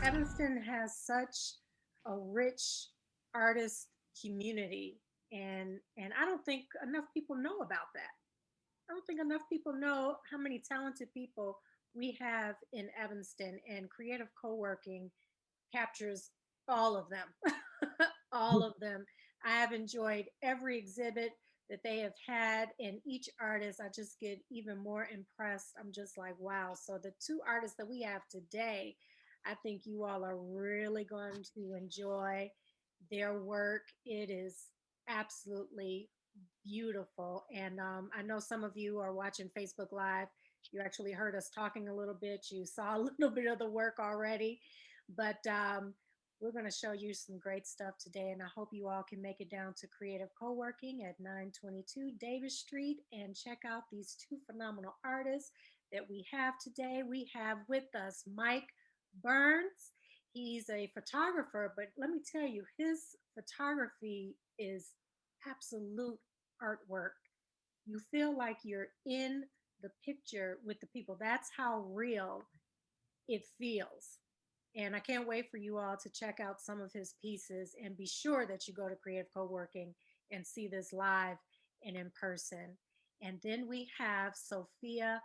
Evanston has such a rich artist community, and I don't think enough people know about that. I don't think enough people know how many talented people we have in Evanston, and creative co-working captures all of them. All of them. I have enjoyed every exhibit that they have had, and each artist, I just get even more impressed. I'm just like, wow. So, the two artists that we have today, I think you all are really going to enjoy their work. It is absolutely beautiful. And I know some of you are watching Facebook Live. You actually heard us talking a little bit. You saw a little bit of the work already. But we're going to show you some great stuff today. And I hope you all can make it down to Creative Co-working at 922 Davis Street and check out these two phenomenal artists that we have today. We have with us Mike Berns. He's a photographer, but let me tell you, his photography is absolute artwork. You feel like you're in the picture with the people. That's how real it feels. And I can't wait for you all to check out some of his pieces and be sure that you go to Creative Co-working and see this live and in person. And then we have Sophia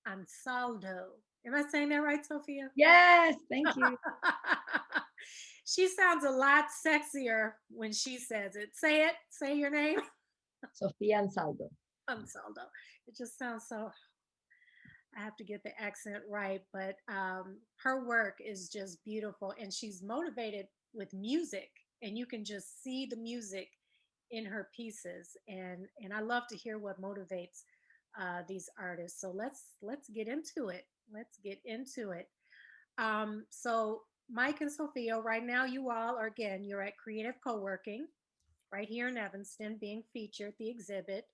Ansaldo. Am I saying that right, Sophia? Yes, thank you. She sounds a lot sexier when she says it. Say it. Say your name. Sofia Ansaldo. Ansaldo. It just sounds so. I have to get the accent right, but her work is just beautiful, and she's motivated with music, and you can just see the music in her pieces, and I love to hear what motivates these artists. So let's get into it. Let's get into it. So Mike and Sophia, right now you all are again you're at Creative Co-working right here in Evanston, being featured the exhibit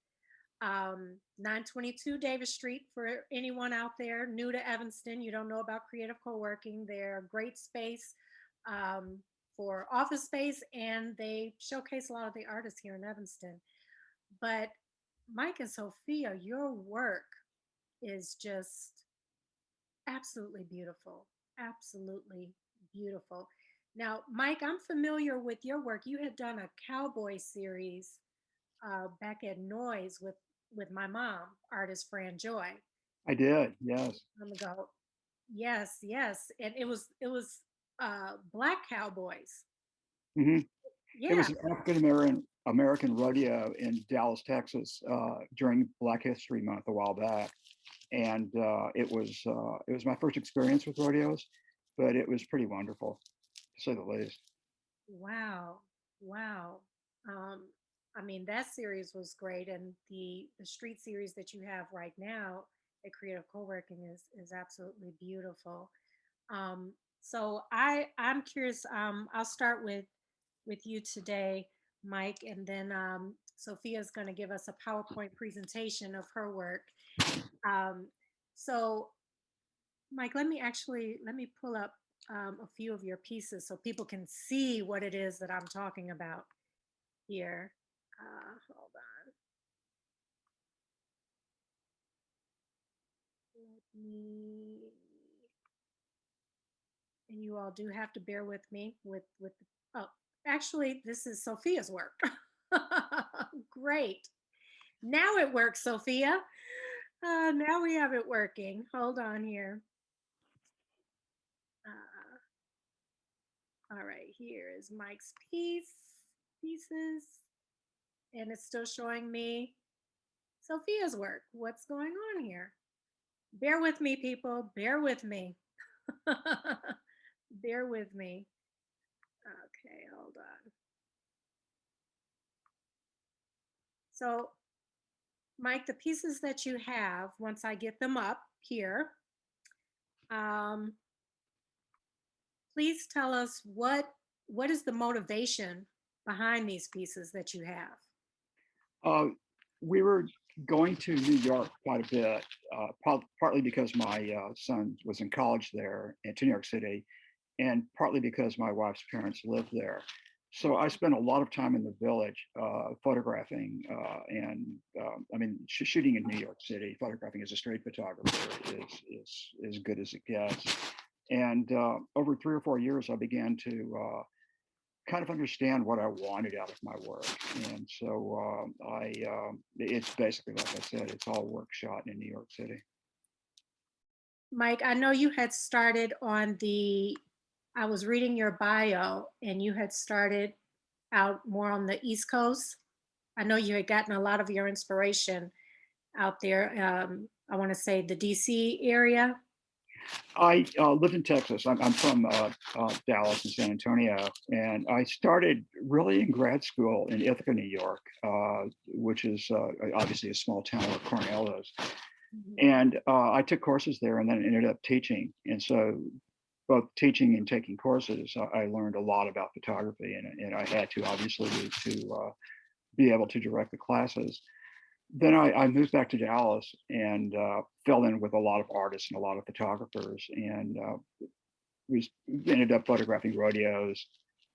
922 Davis Street for anyone out there new to Evanston. You don't know about Creative Co-working. They're a great space um, for office space, and they showcase a lot of the artists here in Evanston. But Mike and Sophia, your work is just absolutely beautiful. Absolutely beautiful. Now, Mike, I'm familiar with your work. You had done a cowboy series back at Noise with my mom, artist Fran Joy, I did, yes. time ago. Yes, yes, and it was black cowboys. hmm It Yeah. was an African American rodeo in Dallas, Texas, during Black History Month a while back, and it was my first experience with rodeos, but it was pretty wonderful, to say the least. Wow. Wow. Um, I mean, that series was great, and the street series that you have right now at Creative Co-working is absolutely beautiful. So I'm curious. I'll start with you today, Mike, and then Sophia's going to give us a PowerPoint presentation of her work. Um, so, Mike, let me pull up a few of your pieces so people can see what it is that I'm talking about here. Hold on. Let me, and you all do have to bear with me with. Oh, actually, this is Sophia's work. Great. Now it works, Sophia. Now we have it working. Hold on here. All right, here is Mike's pieces, and it's still showing me Sophia's work. What's going on here? Bear with me, people. Bear with me. Bear with me. Okay, hold on. So, Mike, the pieces that you have, once I get them up here, um, please tell us what is the motivation behind these pieces that you have. Uh, we were going to New York quite a bit, partly because my son was in college there to New York City, and partly because my wife's parents lived there. So I spent a lot of time in the village photographing and I mean shooting in New York City. Photographing as a street photographer is as good as it gets. And over 3 or 4 years, I began to kind of understand what I wanted out of my work. And so it's basically, like I said, it's all work shot in New York City. Mike, I know you had started on I was reading your bio and you had started out more on the East Coast. I know you had gotten a lot of your inspiration out there. I want to say the DC area. I live in Texas. I'm from Dallas and San Antonio, and I started really in grad school in Ithaca, New York, which is obviously a small town where Cornell is. Mhm. And I took courses there and then ended up teaching. And so both teaching and taking courses, I learned a lot about photography, and I had to obviously to be able to direct the classes. Then I moved back to Dallas and fell in with a lot of artists and a lot of photographers, and we ended up photographing rodeos,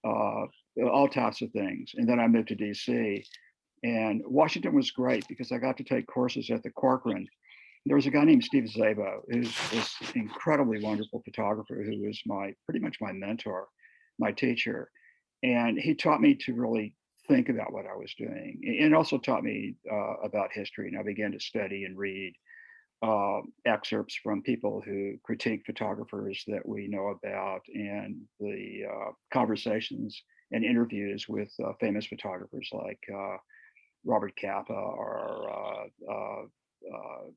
uh, all types of things. And then I moved to DC, and Washington was great because I got to take courses at the Corcoran. There was a guy named Steve Zabo, who's this incredibly wonderful photographer who was pretty much my mentor, my teacher. And he taught me to really think about what I was doing, and also taught me about history. And I began to study and read excerpts from people who critique photographers that we know about, and the conversations and interviews with famous photographers like Robert Capa or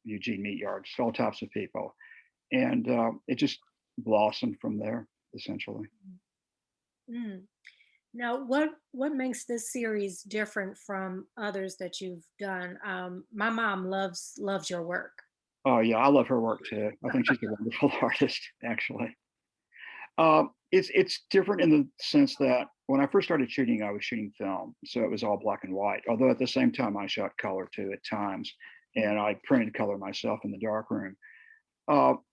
Eugene Meatyard, all types of people. And it just blossomed from there, essentially. Mm. Now, what makes this series different from others that you've done? My mom loves your work. Oh yeah, I love her work too. I think she's a wonderful artist, actually. It's different in the sense that when I first started shooting, I was shooting film, so it was all black and white. Although at the same time, I shot color too at times, and I printed color myself in the darkroom.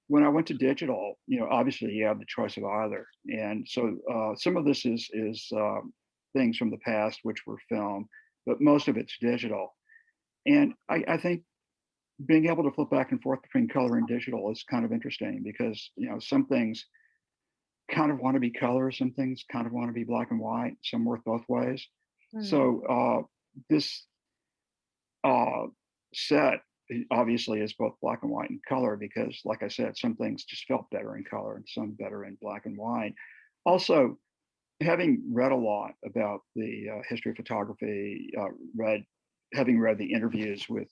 When I went to digital, obviously you have the choice of either, and so some of this is things from the past which were film, but most of it's digital. And I think being able to flip back and forth between color and digital is kind of interesting because some things kind of want to be color, some things kind of want to be black and white, some work both ways. Mm. So this uh, set obviously is both black and white and color because, like I said, some things just felt better in color and some better in black and white. Also, having read a lot about the history of photography, having read the interviews with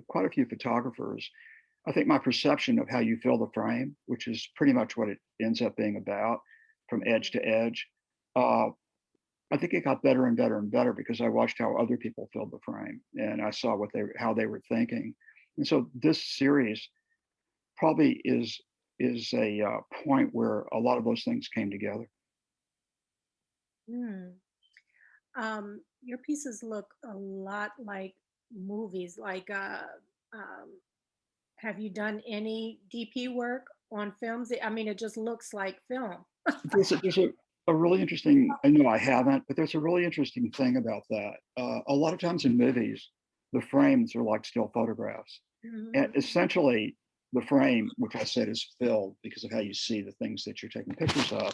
quite a few photographers, I think my perception of how you fill the frame, which is pretty much what it ends up being about, from edge to edge, uh, I think it got better and better and better because I watched how other people filled the frame and I saw how they were thinking. And so this series probably is a point where a lot of those things came together. Mm. Your pieces look a lot like movies. Like, um, have you done any DP work on films? I mean, it just looks like film. There's a really interesting, I know I haven't, but there's a really interesting thing about that. A lot of times in movies, the frames are like still photographs. And Mhm. essentially, the frame, which I said is filled because of how you see the things that you're taking pictures of,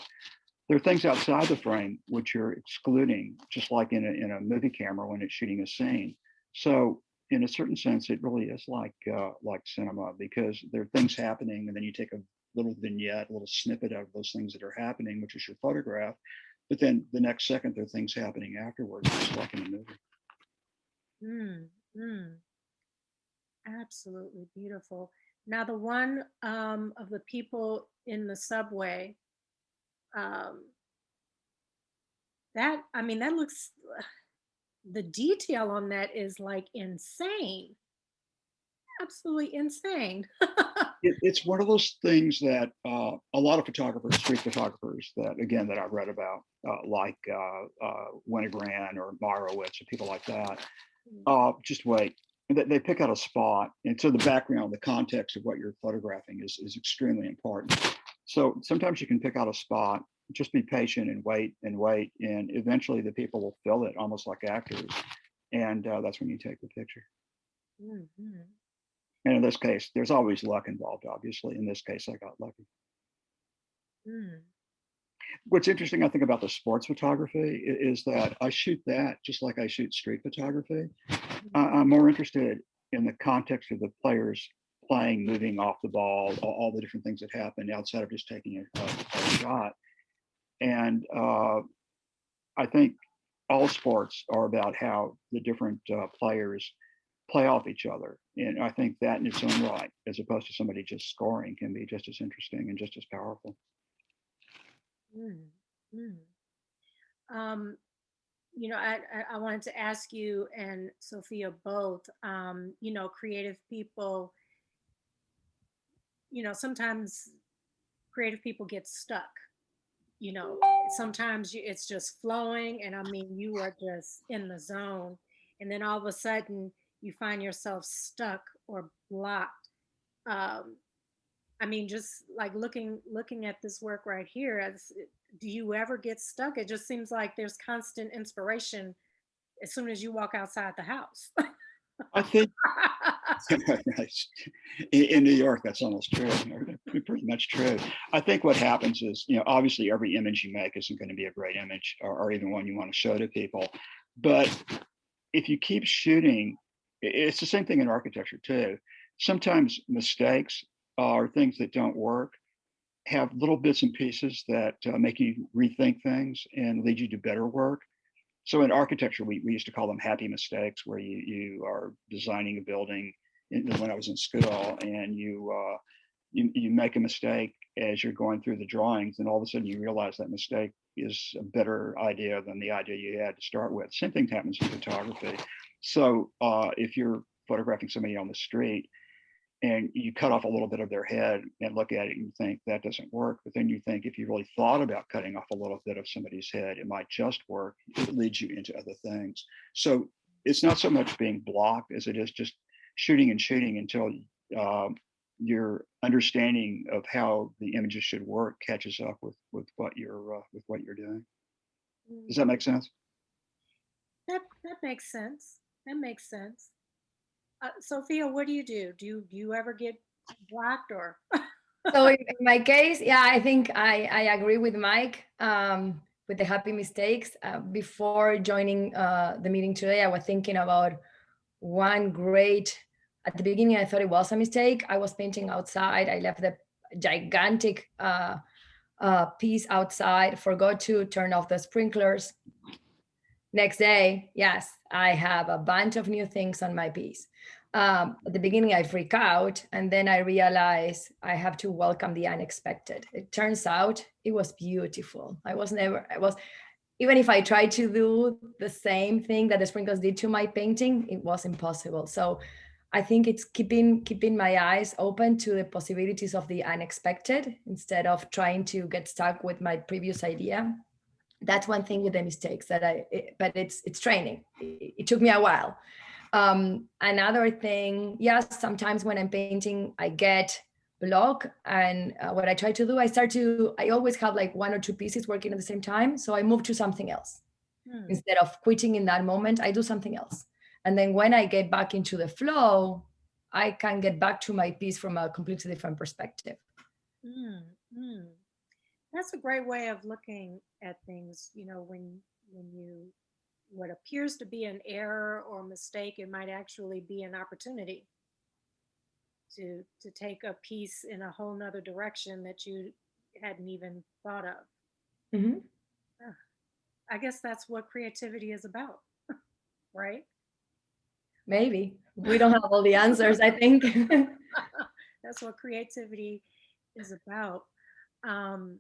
there are things outside the frame which you're excluding, just like in a movie camera when it's shooting a scene. So, in a certain sense, it really is like cinema because there are things happening, and then you take a little vignette, a little snippet of those things that are happening, which is your photograph. But then the next second, there are things happening afterwards, just like in a movie. Mm, mm, absolutely beautiful. Now, the one of the people in the subway, um, that I mean, that looks the detail on that is like insane, absolutely insane. It's one of those things that a lot of photographers, street photographers, that I've read about, like Winogrand or Marowitz or people like that, just wait. They pick out a spot, and so the background, the context of what you're photographing is extremely important. So sometimes you can pick out a spot, just be patient and wait, and eventually the people will fill it, almost like actors, and that's when you take the picture. Mhm. And in this case, there's always luck involved, obviously. In this case, I got lucky. Mm. What's interesting, I think, about the sports photography is that I shoot that just like I shoot street photography. I'm more interested in the context of the players playing, moving off the ball, all the different things that happen outside of just taking a shot. And I think all sports are about how the different players play off each other. And I think that in its own right, as opposed to somebody just scoring, can be just as interesting and just as powerful. Mm. Mm. Um, I wanted to ask you and Sophia both, creative people, sometimes creative people get stuck, you know, sometimes it's just flowing. And I mean, you are just in the zone. And then all of a sudden you find yourself stuck or blocked. Um, I mean, just like looking at this work right here, do you ever get stuck? It just seems like there's constant inspiration as soon as you walk outside the house. I think in New York, that's almost true, pretty much true. I think what happens is, obviously every image you make isn't going to be a great image or even one you want to show to people. But if you keep shooting, it's the same thing in architecture too. Sometimes mistakes or things that don't work have little bits and pieces that make you rethink things and lead you to better work. So in architecture, we used to call them happy mistakes, where you are designing a building. When I was in school, and you make a mistake as you're going through the drawings, and all of a sudden you realize that mistake is a better idea than the idea you had to start with. Same thing happens in photography. So if you're photographing somebody on the street, and you cut off a little bit of their head and look at it and you think that doesn't work, but then you think if you really thought about cutting off a little bit of somebody's head, it might just work. It leads you into other things. So it's not so much being blocked as it is just shooting and shooting until your understanding of how the images should work catches up with what you're doing. Does that make sense? That makes sense. That makes sense. Sophia, what do you do? Do you ever get blocked or? So in my case, yeah, I think I agree with Mike with the happy mistakes. Before joining the meeting today, I was thinking about one great, at the beginning, I thought it was a mistake. I was painting outside. I left the gigantic piece outside, forgot to turn off the sprinklers. Next day, yes, I have a bunch of new things on my piece. At the beginning, I freak out, and then I realize I have to welcome the unexpected. It turns out it was beautiful. I was, even if I tried to do the same thing that the sprinkles did to my painting, it was impossible. So I think it's keeping my eyes open to the possibilities of the unexpected instead of trying to get stuck with my previous idea. That's one thing with the mistakes but it's training. It took me a while. Another thing, yes, sometimes when I'm painting, I get blocked, and what I try to do, I always have like one or two pieces working at the same time, so I move to something else. Instead of quitting in that moment, I do something else, and then when I get back into the flow, I can get back to my piece from a completely different perspective. Mm, mm. That's a great way of looking at things. When you what appears to be an error or mistake, it might actually be an opportunity to take a piece in a whole nother direction that you hadn't even thought of. Mm-hmm. Ah, I guess that's what creativity is about, right? Maybe we don't have all the answers, I think. That's what creativity is about. Um,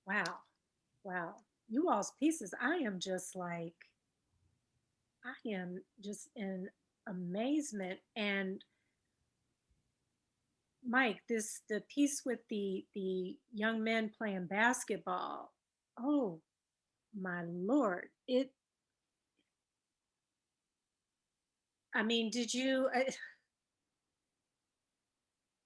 wow, wow. You all's pieces, I am just in amazement. And Mike, the piece with the young men playing basketball. Oh my Lord! I mean, did you?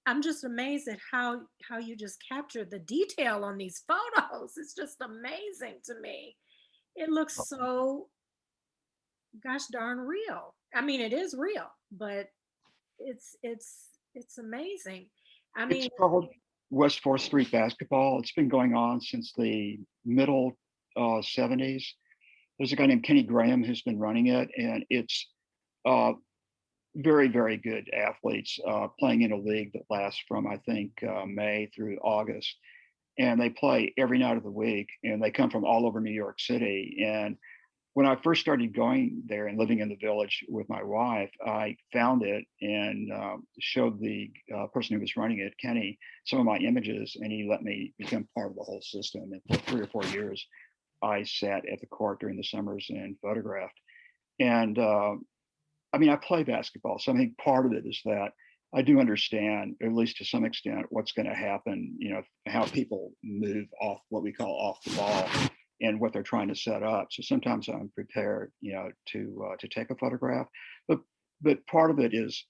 I'm just amazed at how you just captured the detail on these photos. It's just amazing to me. It looks so gosh darn real. I mean, it is real, but it's amazing. I It's mean, called West 4th Street basketball. It's been going on since the middle 70s. There's a guy named Kenny Graham who's been running it, and it's very, very good athletes playing in a league that lasts from, I think, May through August. And they play every night of the week, and they come from all over New York City. And when I first started going there and living in the village with my wife, I found it and showed the person who was running it, Kenny, some of my images, and he let me become part of the whole system. And for 3 or 4 years, I sat at the court during the summers and photographed. And I mean, I play basketball, so I think part of it is that I do understand, at least to some extent, what's going to happen, you know, how people move off what we call off the ball and what they're trying to set up. So sometimes I'm prepared, you know, to take a photograph, but part of it is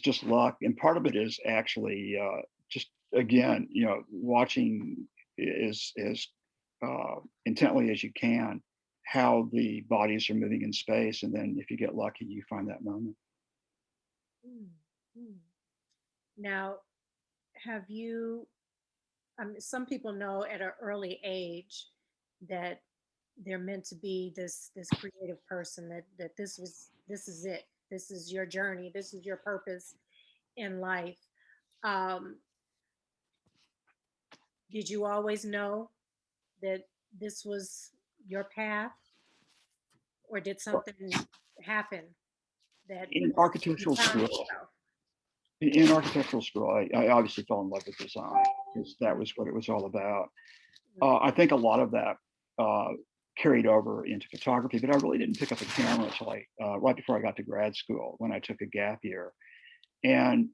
just luck, and part of it is actually just, again, you know, watching as intently as you can how the bodies are moving in space, and then if you get lucky, you find that moment. Now, have you, some people know at an early age that they're meant to be this creative person, that this is it, this is your journey, this is your purpose in life. Did you always know that this was your path, or did something happen that In architectural school, in architectural school, I obviously fell in love with design because that was what it was all about. I think a lot of that carried over into photography, but I really didn't pick up a camera until right before I got to grad school, when I took a gap year. And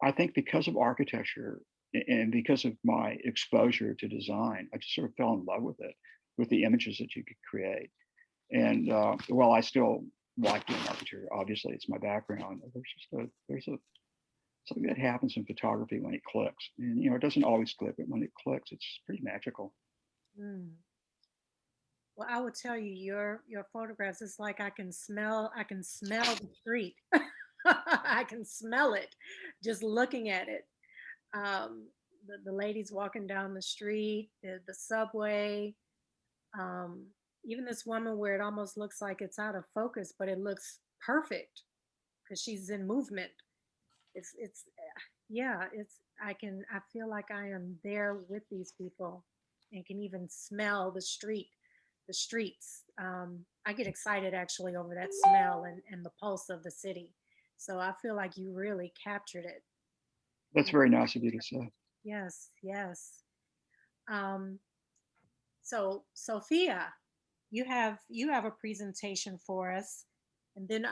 I think because of architecture and because of my exposure to design, I just sort of fell in love with it, with the images that you could create. And while I still like doing architecture, obviously it's my background, there's something that happens in photography when it clicks. And, you know, it doesn't always click, but when it clicks, it's pretty magical. Well, I would tell you, your photographs, it's like I can smell the street. I can smell it just looking at it. The ladies walking down the street, the subway, even this woman where it almost looks like it's out of focus, but it looks perfect because she's in movement. It's yeah, I feel like I am there with these people and can even smell the streets. I get excited actually over that smell and the pulse of the city. So I feel like you really captured it. That's very nice of you to say. Yes, yes. Um, so Sophia, you have a presentation for us, and then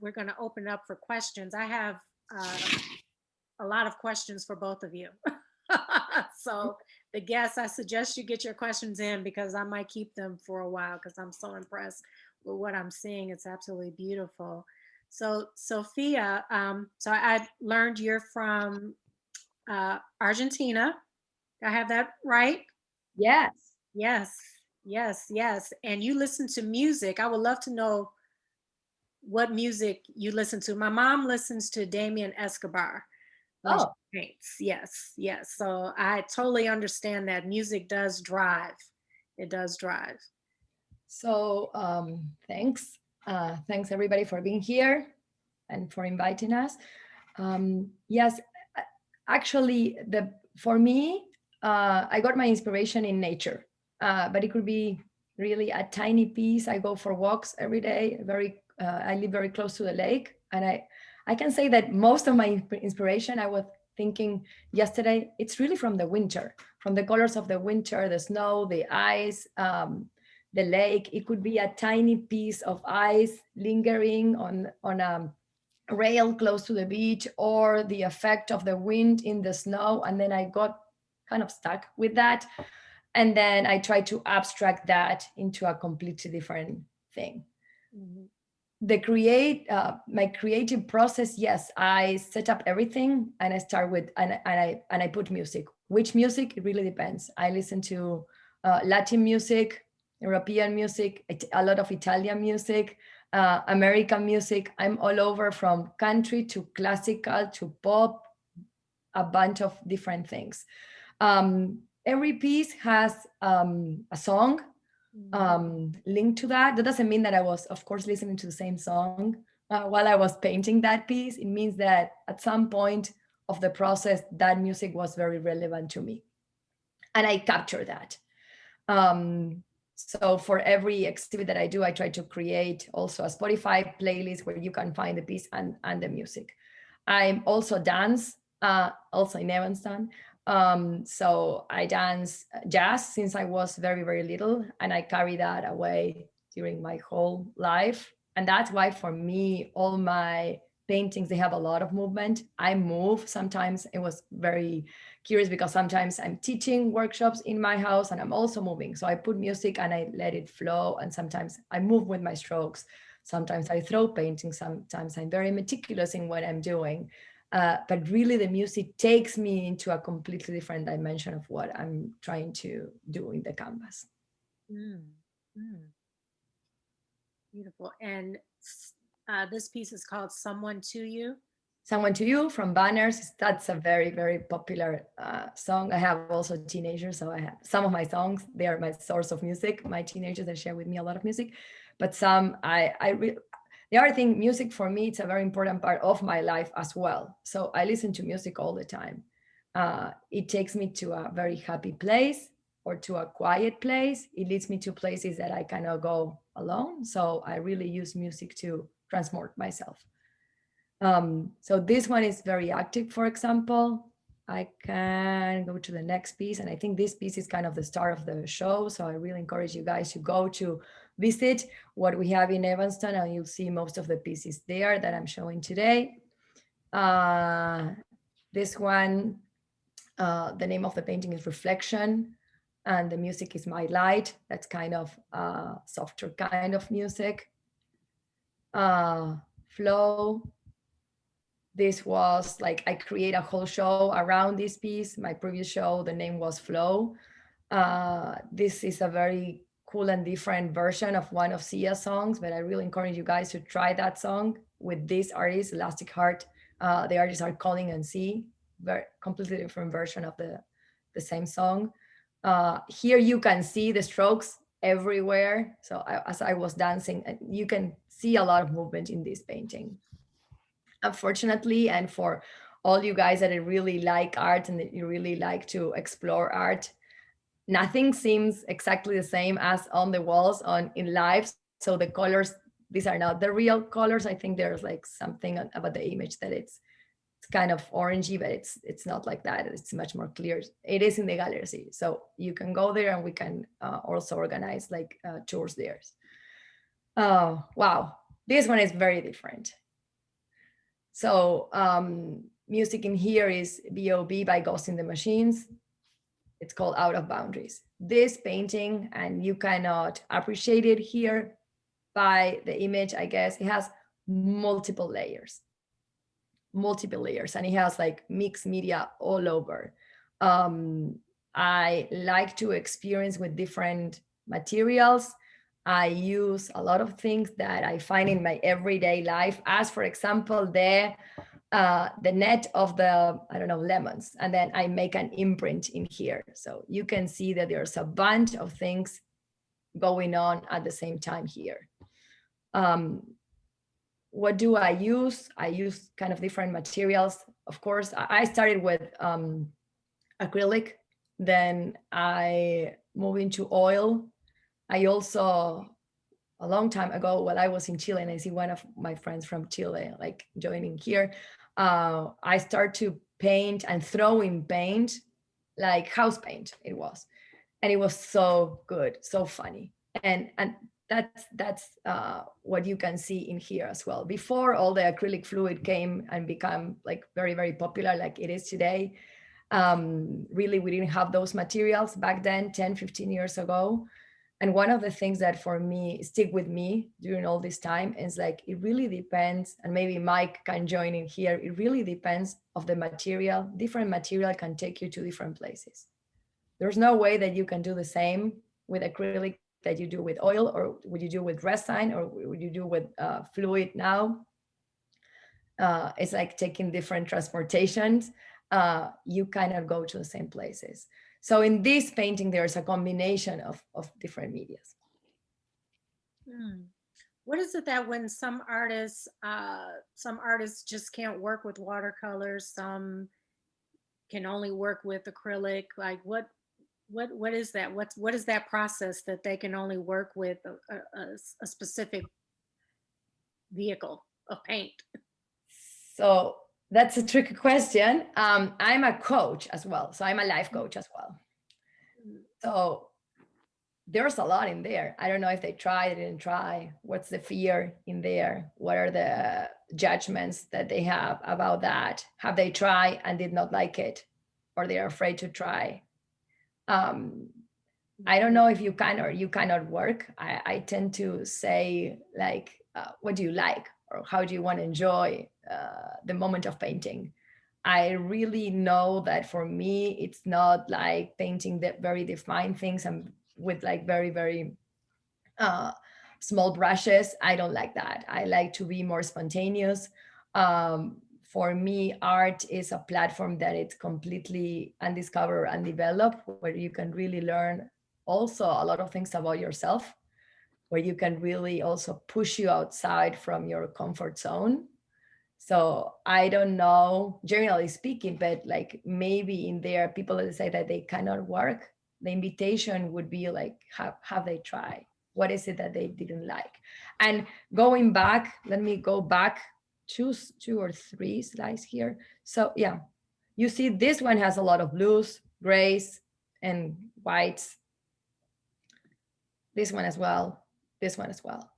we're going to open up for questions. I have a lot of questions for both of you. So the guests, I suggest you get your questions in because I might keep them for a while because I'm so impressed with what I'm seeing. It's absolutely beautiful. So Sophia, so I learned you're from Argentina. I have that right? Yes. Yes, yes, yes. And you listen to music. I would love to know what music you listen to. My mom listens to Damien Escobar when she Oh, paints. Yes, yes. So I totally understand that music does drive. It does drive. so thanks. Thanks everybody for being here and for inviting us. Yes, actually, for me, I got my inspiration in nature, but it could be really a tiny piece. I go for walks every day. I live very close to the lake, and I can say that most of my inspiration, I was thinking yesterday, it's really from the winter, from the colors of the winter, the snow, the ice, the lake. It could be a tiny piece of ice lingering on a rail close to the beach, or the effect of the wind in the snow. And then I got kind of stuck with that. And then I tried to abstract that into a completely different thing. Mhm. My creative process, yes, I set up everything and I start with, and I put music. Which music? It really depends. I listen to Latin music, European music, a lot of Italian music, American music. I'm all over, from country to classical to pop, a bunch of different things. Every piece has a song linked to that. That doesn't mean that I was, of course, listening to the same song while I was painting that piece. It means that at some point of the process, that music was very relevant to me. And I capture that. So for every exhibit that I do, I try to create also a Spotify playlist where you can find the piece and the music. I'm also dance, also in Evanston. So I dance jazz since I was very, very little, and I carry that away during my whole life. And that's why for me, all my paintings, they have a lot of movement. I move sometimes. It was very curious because sometimes I'm teaching workshops in my house and I'm also moving. So I put music and I let it flow. And sometimes I move with my strokes. Sometimes I throw painting. Sometimes I'm very meticulous in what I'm doing. But really the music takes me into a completely different dimension of what I'm trying to do in the canvas. Beautiful. And this piece is called Someone to You. Someone to You from Banners. That's a very, very popular song. I have also teenagers, so I have some of my songs. They are my source of music. My teenagers, they share with me a lot of music, but some the other thing, music for me, it's a very important part of my life as well. So I listen to music all the time. It takes me to a very happy place or to a quiet place. It leads me to places that I cannot go alone. So I really use music to transport myself. So this one is very active, for example. I can go to the next piece, and I think this piece is kind of the star of the show. So I really encourage you guys to go to visit what we have in Evanston, and you'll see most of the pieces there that I'm showing today. This one, the name of the painting is Reflection, and the music is My Light. That's kind of softer kind of music. Flow. This was like, I create a whole show around this piece. My previous show, the name was Flow. This is a very cool and different version of one of Sia's songs, but I really encourage you guys to try that song with this artist, Elastic Heart. The artists are Colin and C, very completely different version of the same song. Here you can see the strokes everywhere. So as I was dancing, you can see a lot of movement in this painting. Unfortunately, and for all you guys that really like art and that you really like to explore art, nothing seems exactly the same as on the walls in live. So the colors, these are not the real colors. I think there's like something about the image that it's kind of orangey, but it's not like that. It's much more clear. It is in the gallery, so you can go there, and we can also organize like tours there. Oh wow, this one is very different. So music in here is B.O.B. by Ghost in the Machines. It's called Out of Boundaries. This painting, and you cannot appreciate it here by the image, I guess, it has multiple layers, and it has like mixed media all over. I like to experience with different materials. I use a lot of things that I find in my everyday life, as for example, the net of the, I don't know, lemons. And then I make an imprint in here. So you can see that there's a bunch of things going on at the same time here. What do I use? I use kind of different materials. Of course, I started with acrylic, then I moved into oil. I also, a long time ago, while I was in Chile, and I see one of my friends from Chile like joining here, I start to paint and throw in paint, like house paint it was. And it was so good, so funny. And that's what you can see in here as well. Before all the acrylic fluid came and become like very, very popular like it is today, really we didn't have those materials back then, 10, 15 years ago. And one of the things that for me stick with me during all this time is like, it really depends, and maybe Mike can join in here, it really depends of the material. Different material can take you to different places. There's no way that you can do the same with acrylic that you do with oil, or would you do with resin, or would you do with fluid now. It's like taking different transportations. you cannot go to the same places. So in this painting, there's a combination of different medias. What is it that when some artists just can't work with watercolors, some can only work with acrylic? Like what is that? What is that process that they can only work with a specific vehicle of paint? So that's a tricky question. I'm a coach as well. So I'm a life coach as well. So there's a lot in there. I don't know if they tried, didn't try. What's the fear in there? What are the judgments that they have about that? Have they tried and did not like it? Or they're afraid to try? I don't know if you can or you cannot work. I tend to say like, what do you like? Or how do you want to enjoy the moment of painting? I really know that for me, it's not like painting that very defined things and with like very, very small brushes. I don't like that. I like to be more spontaneous. For me, art is a platform that it's completely undiscovered, undeveloped, where you can really learn also a lot of things about yourself, where you can really also push you outside from your comfort zone. So I don't know, generally speaking, but like maybe in there, people that say that they cannot work, the invitation would be like, have they tried? What is it that they didn't like? And going back, let me go back two or three slides here. So yeah, you see this one has a lot of blues, grays, and whites. This one as well, this one as well.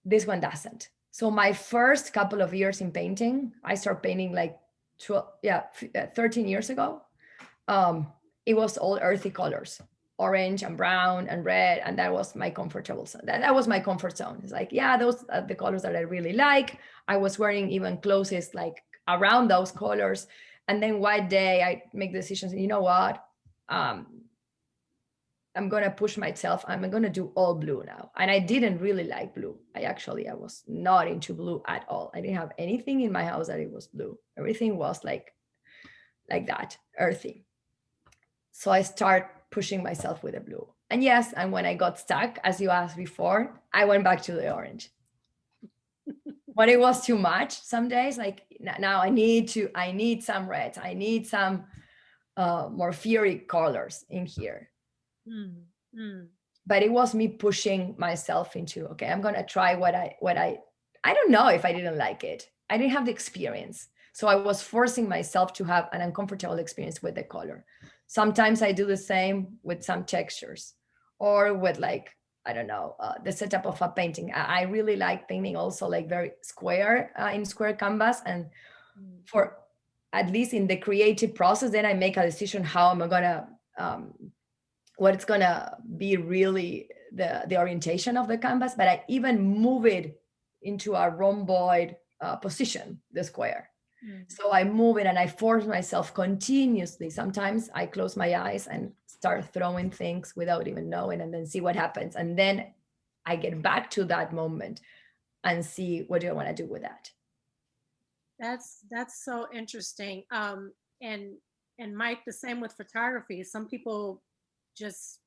This one doesn't. So my first couple of years in painting, I started painting like 13 years ago. It was all earthy colors, orange and brown and red, and that was my comfortable zone. That was my comfort zone. It's like, yeah, those are the colors that I really like. I was wearing even clothes like around those colors. And then one day I make decisions, you know what? I'm going to push myself. I'm going to do all blue now. And I didn't really like blue. I was not into blue at all. I didn't have anything in my house that it was blue. Everything was like that, earthy. So I start pushing myself with the blue. And yes, and when I got stuck, as you asked before, I went back to the orange. But it was too much some days. Like now I need some reds. I need some more fiery colors in here. But it was me pushing myself into, okay, I'm going to try what I don't know if I didn't like it. I didn't have the experience. So I was forcing myself to have an uncomfortable experience with the color. Sometimes I do the same with some textures or with like, I don't know, the setup of a painting. I really like painting also like very square in square canvas. And for at least in the creative process, then I make a decision how am I going to, what it's going to be really the orientation of the canvas, but I even move it into a rhomboid position, the square. So I move it and I force myself continuously. Sometimes I close my eyes and start throwing things without even knowing and then see what happens. And then I get back to that moment and see what do I want to do with that. That's so interesting. And Mike, the same with photography. Some people just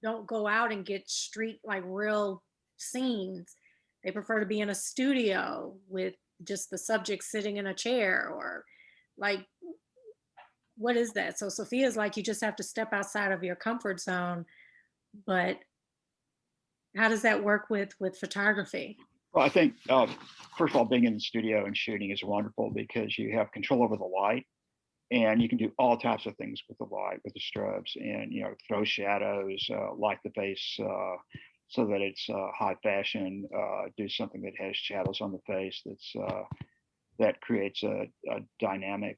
don't go out and get street like real scenes. They prefer to be in a studio with just the subject sitting in a chair or like, what is that? So Sophia's like, you just have to step outside of your comfort zone. But how does that work with photography? Well, I think, first of all, being in the studio and shooting is wonderful because you have control over the light and you can do all types of things with the light, with the strobes and, throw shadows, light the face so that it's high fashion, do something that has shadows on the face that creates a dynamic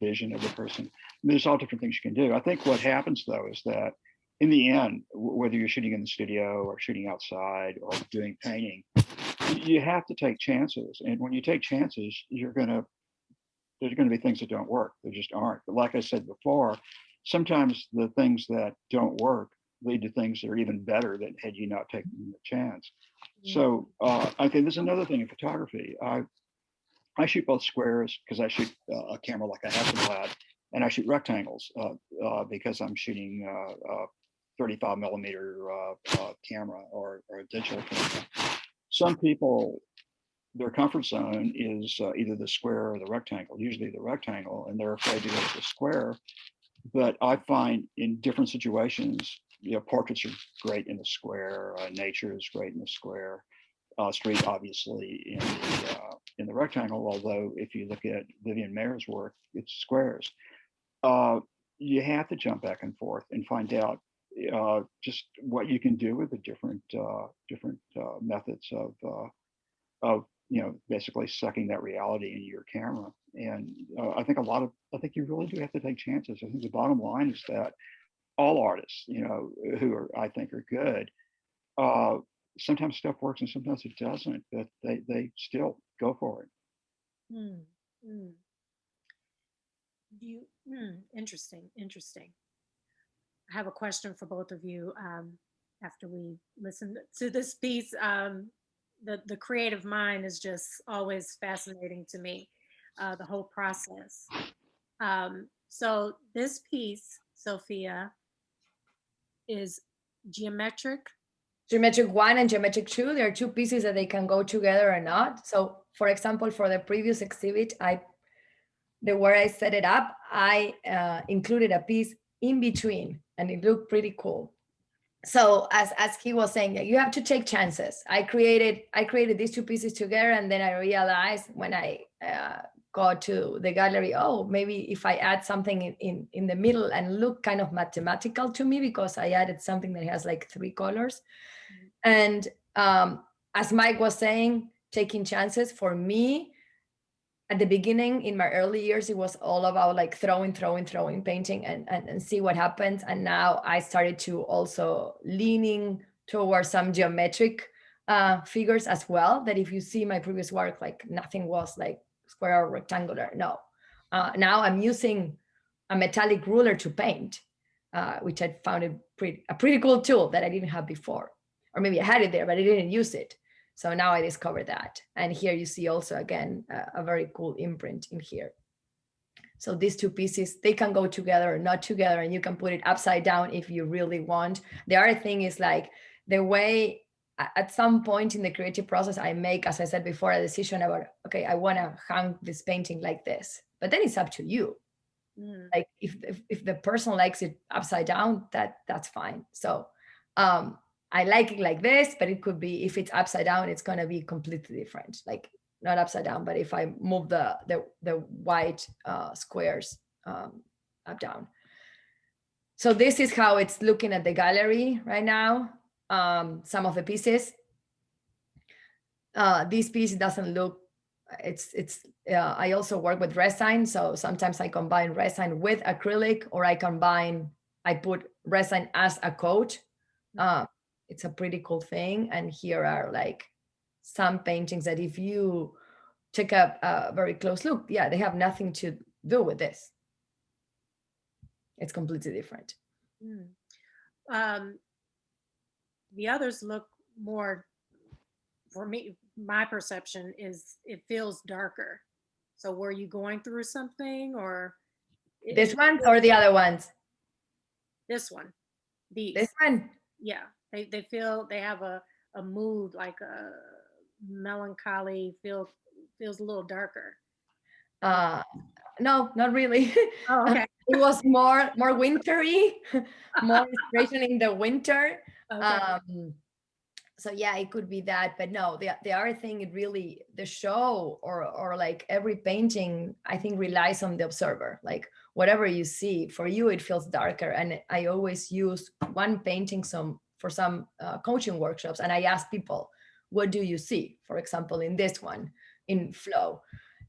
vision of the person. I mean, there's all different things you can do. I think what happens though is that in the end, whether you're shooting in the studio or shooting outside or doing painting, you have to take chances. And when you take chances, there's going to be things that don't work. There just aren't. But like I said before, sometimes the things that don't work lead to things that are even better than had you not taken the chance. So I think there's another thing in photography. I shoot both squares because I shoot a camera like a Hasselblad, and I shoot rectangles because I'm shooting 35 millimeter camera or a digital camera. Some people, their comfort zone is either the square or the rectangle, usually the rectangle, and they're afraid to go to the square. But I find in different situations, portraits are great in the square, nature is great in the square, street obviously in the rectangle. Although if you look at Vivian Mayer's work, it's squares. You have to jump back and forth and find out just what you can do with the different methods of basically sucking that reality into your camera. And I think you really do have to take chances. I think the bottom line is that all artists, who I think are good, sometimes stuff works and sometimes it doesn't, but they still go for it. Mm, mm. Interesting. I have a question for both of you after we listen to this piece. The creative mind is just always fascinating to me, the whole process. So this piece, Sophia, is geometric. Geometric 1 and geometric 2, there are two pieces that they can go together or not. So for example, for the previous exhibit, where I set it up, I included a piece in between and it looked pretty cool. So as he was saying, you have to take chances. I created these two pieces together, and then I realized when I got to the gallery, oh, maybe if I add something in the middle and look kind of mathematical to me, because I added something that has like 3 colors. And as Mike was saying, taking chances for me, at the beginning, in my early years, it was all about like throwing, painting and see what happens. And now I started to also leaning towards some geometric figures as well, that if you see my previous work, like nothing was like square or rectangular. No. Now I'm using a metallic ruler to paint, which I found a pretty cool tool that I didn't have before. Or maybe I had it there, but I didn't use it. So now I discovered that. And here you see also, again, a very cool imprint in here. So these two pieces, they can go together or not together, and you can put it upside down if you really want. The other thing is like the way, at some point in the creative process, I make, as I said before, a decision about, okay, I want to hang this painting like this, but then it's up to you. Like if the person likes it upside down, that's fine. So I like it like this, but it could be, if it's upside down, it's going to be completely different. Like not upside down, but if I move the white squares up down. So this is how it's looking at the gallery right now. Some of the pieces. This piece doesn't look, I also work with resin. So sometimes I combine resin with acrylic, or I put resin as a coat. It's a pretty cool thing. And here are like some paintings that if you take a very close look, yeah, they have nothing to do with this. It's completely different. The others look more, for me, my perception is it feels darker. So were you going through something, or? This one or the other ones? This one. This one? Yeah. They feel, they have a mood, like a melancholy, feels a little darker. No, not really. Oh, okay. It was more wintry, more inspiration in the winter. Okay. So yeah, it could be that, but no, the other thing, it really, the show or like every painting, I think relies on the observer. Like whatever you see, for you, it feels darker. And I always use one painting for some coaching workshops, and I ask people, what do you see? For example, in this one, in Flow.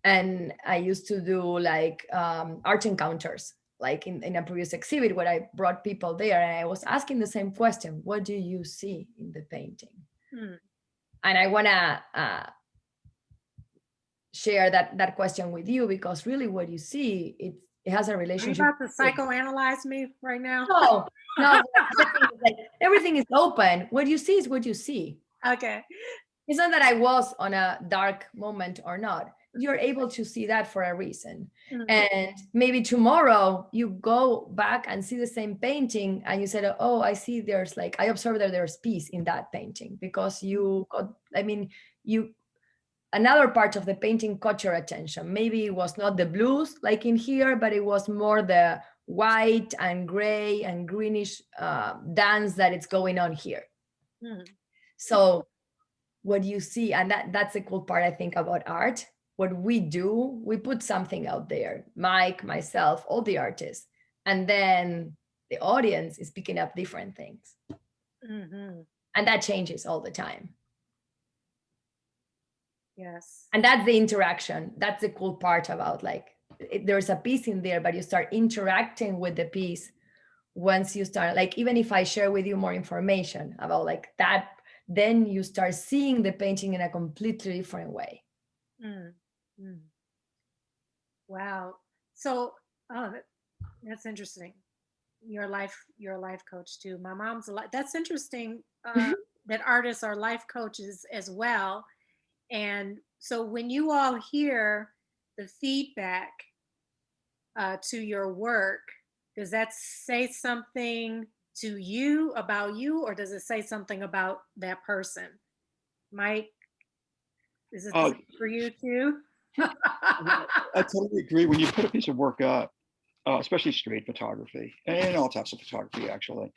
And I used to do like art encounters, like in a previous exhibit where I brought people there, and I was asking the same question: what do you see in the painting? And I want to share that question with you, because really what you see, it has a relationship. Are you about to psychoanalyze me right now? No, everything is open. What you see is what you see. Okay. It's not that I was on a dark moment or not. you're able to see that for a reason. Mhm. And maybe tomorrow you go back and see the same painting and you said, oh, I see there's like, I observed that there's peace in that painting because you got, I mean, you, another part of the painting caught your attention. Maybe it was not the blues like in here, but it was more the white and gray and greenish dance that it's going on here. Mhm. So what you see, and that's the cool part, I think, about art. What we do, we put something out there, Mike, myself, all the artists, and then the audience is picking up different things. Mhm. And that changes all the time. Yes. And that's the interaction. That's the cool part about like, there's a piece in there, but you start interacting with the piece once you start, like, even if I share with you more information about like that, then you start seeing the painting in a completely different way. Mm. Mm. Wow. So, oh, that's interesting. Your life coach too. My mom's a life. That's interesting. That artists are life coaches as well. And so, when you all hear the feedback to your work, does that say something to you about you, or does it say something about that person? Mike, is it the Uh, same for you too? I totally agree. When you put a piece of work up, especially street photography and all types of photography, actually,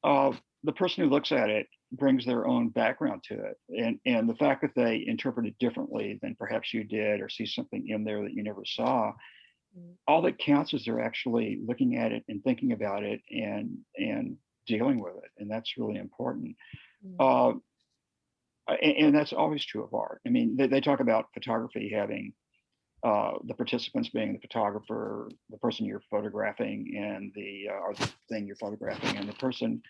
the person who looks at it brings their own background to it, and the fact that they interpret it differently than perhaps you did, or see something in there that you never saw, all that counts is they're actually looking at it and thinking about it and dealing with it, and that's really important. Uh, and that's always true of art. I mean, they talk about photography having the participants being the photographer, the person you're photographing, and or the thing you're photographing, and the person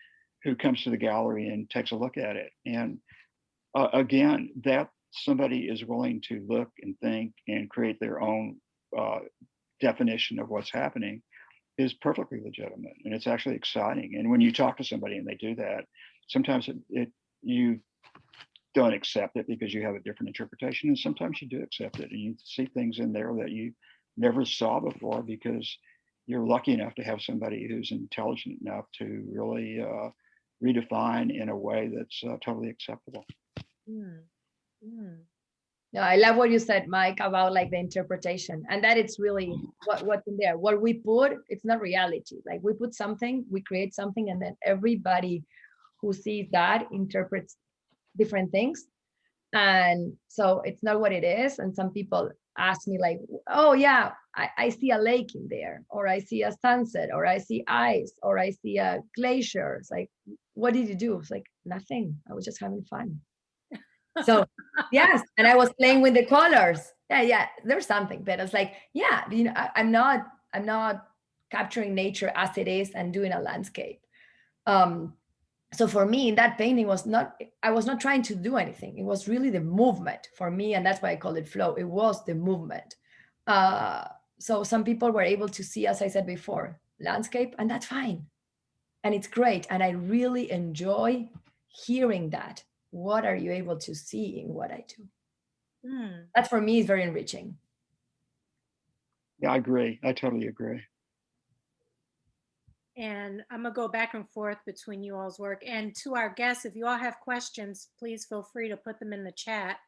who comes to the gallery and takes a look at it. And again, that somebody is willing to look and think and create their own definition of what's happening is perfectly legitimate, and it's actually exciting. And when you talk to somebody and they do that, sometimes you don't accept it because you have a different interpretation, and sometimes you do accept it and you see things in there that you never saw before because you're lucky enough to have somebody who's intelligent enough to really redefine in a way that's totally acceptable. No, I love what you said, Mike, about like the interpretation, and that it's really what's in there. What we put, it's not reality. Like we put something, we create something, and then everybody who sees that interprets different things. And so it's not what it is. And some people ask me like, oh yeah, I see a lake in there, or I see a sunset, or I see ice, or I see a glacier. It's like, what did you do? It's like, nothing. I was just having fun. So yes, and I was playing with the colors. Yeah, there's something, but it's like, yeah, you know, I'm not capturing nature as it is and doing a landscape. So for me, that painting I was not trying to do anything. It was really the movement for me, and that's why I call it flow. It was the movement. So some people were able to see, as I said before, landscape, and that's fine, and it's great, and I really enjoy hearing that. What are you able to see in what I do? That for me is very enriching. Yeah, I agree. I totally agree. And I'm gonna go back and forth between you all's work. And to our guests, if you all have questions, please feel free to put them in the chat,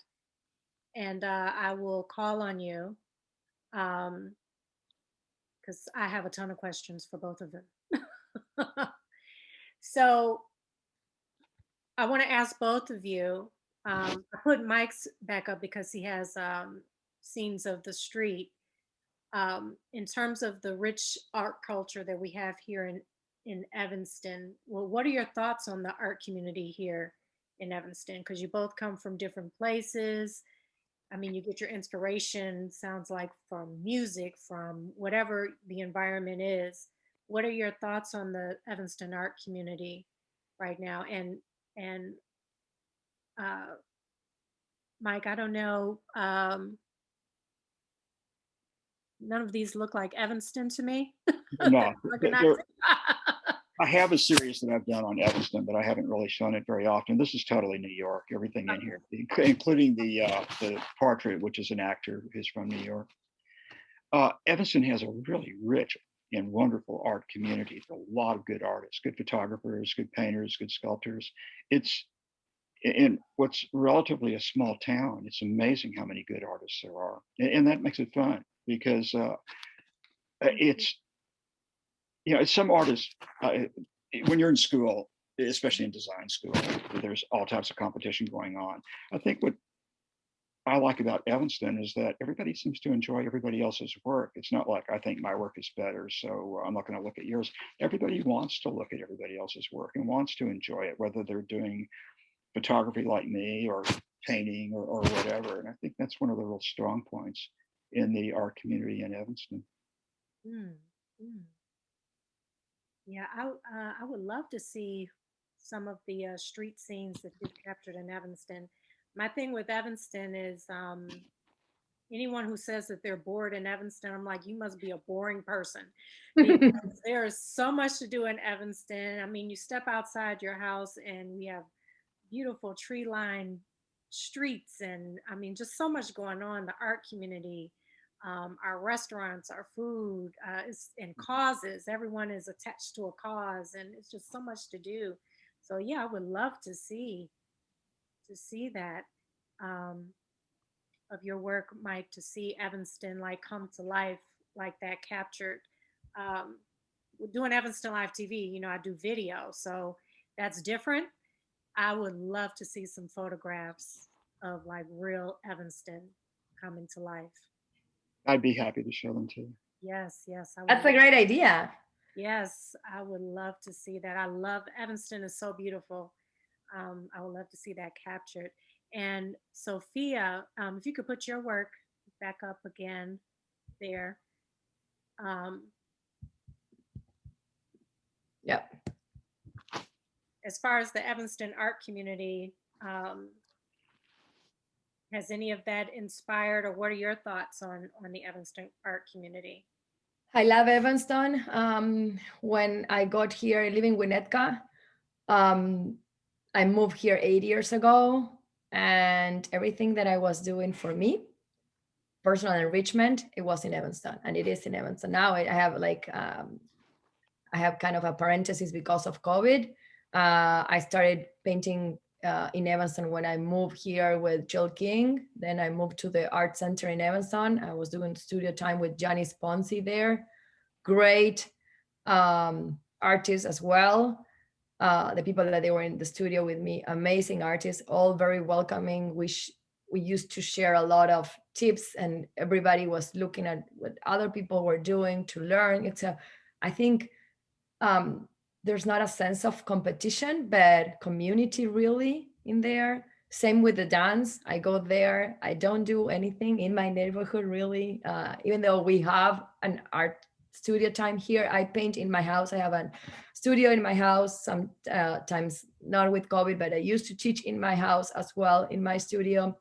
and I will call on you, because I have a ton of questions for both of them. So I want to ask both of you. I put Mike's back up because he has scenes of the street. In terms of the rich art culture that we have here in Evanston, well, what are your thoughts on the art community here in Evanston? Because you both come from different places. I mean, you get your inspiration, sounds like, from music, from whatever the environment is. What are your thoughts on the Evanston art community right now? And uh, Mike, I don't know. None of these look like Evanston to me. No, Organized. I have a series that I've done on Evanston, but I haven't really shown it very often. This is totally New York. Everything in here, including the portrait, which is an actor who's from New York. Evanston has a really rich and wonderful art community. A lot of good artists, good photographers, good painters, good sculptors. It's in what's relatively a small town. It's amazing how many good artists there are, and that makes it fun because it's, you know, some artists, when you're in school, especially in design school, there's all types of competition going on. I think what I like about Evanston is that everybody seems to enjoy everybody else's work. It's not like I think my work is better, so I'm not going to look at yours. Everybody wants to look at everybody else's work and wants to enjoy it, whether they're doing photography like me or painting or whatever. And I think that's one of the real strong points in the art community in Evanston. Mm, mm. Yeah, I would love to see some of the street scenes that you've captured in Evanston. My thing with Evanston is anyone who says that they're bored in Evanston, I'm like, you must be a boring person because there is so much to do in Evanston. I mean, you step outside your house and we have beautiful tree-lined streets, and I mean, just so much going on. The art community, our restaurants, our food, and causes. Everyone is attached to a cause, and it's just so much to do. So yeah, I would love to see that um, of your work, Mike. To see Evanston like come to life like that, captured. Um, Doing Evanston Live TV, you know, I do video, so that's different. I would love to see some photographs of like real Evanston coming to life. I'd be happy to show them to you. Yes, yes, I would. That's a great idea. Yes, I would love to see that. I love Evanston is so beautiful. I would love to see that captured. And Sophia, if you could put your work back up again there. Um, Yep. as far as the Evanston art community, has any of that inspired, or what are your thoughts on the Evanston art community? I love Evanston. When I got here living with Winnetka, I moved here 8 years ago, and everything that I was doing for me, personal enrichment, it was in Evanston, and it is in Evanston. Now I have like, I have kind of a parenthesis because of COVID. I started painting in Evanston when I moved here with Jill King. Then I moved to the art center in Evanston. I was doing studio time with Janice Ponzi there. Great artists as well. The people that they were in the studio with me, amazing artists, all very welcoming. We used to share a lot of tips, and everybody was looking at what other people were doing to learn. I think there's not a sense of competition, but community really in there. Same with the dance. I go there. I don't do anything in my neighborhood really. Even though we have an art studio time here, I paint in my house. I have a studio in my house, sometimes not with COVID, but I used to teach in my house as well, in my studio.